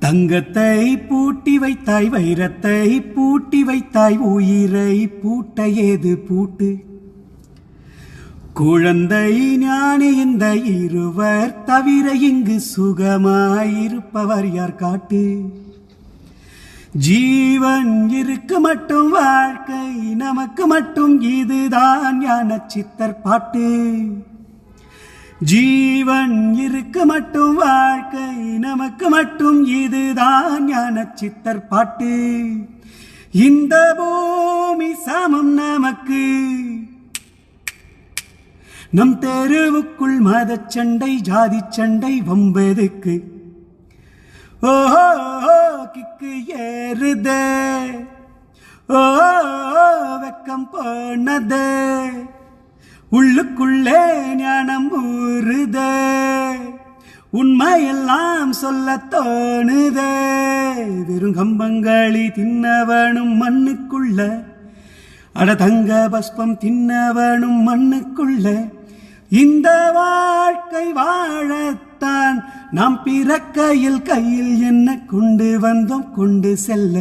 தங்கத்தை பூட்டி வைத்தாய், வைரத்தை பூட்டி வைத்தாய், உயிரை பூட்ட ஏது பூட்டு? குழந்தை ஞானி இந்த இருவர் தவிர இங்கு சுகமாயிருப்பவர் யார் காட்டு? ஜீவன் இருக்கு மட்டும் வாழ்க்கை நமக்கு மட்டும், இதுதான் ஞான சித்தர் பாட்டு. ஜீவன் இருக்கு மட்டும் வாழ்க்கை நமக்கு மட்டும், இதுதான் ஞான சித்தர் பாட்டு. இந்த பூமி சமம் நமக்கு, நம் தெருவுக்குள் மதச் சண்டை ஜாதி சண்டை வம்பெதுக்கு? ஓஹோ கிக்கு ஏறுதே, ஓ வெக்கம் போனதே, உள்ளுக்குள்ளே ஞானம் ஊறுதே, உண்மையெல்லாம் சொல்ல தோணுதே. வெறும் கம்பங்களி தின்னவனும் மண்ணுக்குள்ள, அட தங்க பஸ்பம் தின்னவனும் மண்ணுக்குள்ள. இந்த வாழ்க்கை வாழத்தான் நாம் பிறக்கையில் கையில் என்ன கொண்டு வந்தோம் கொண்டு செல்ல.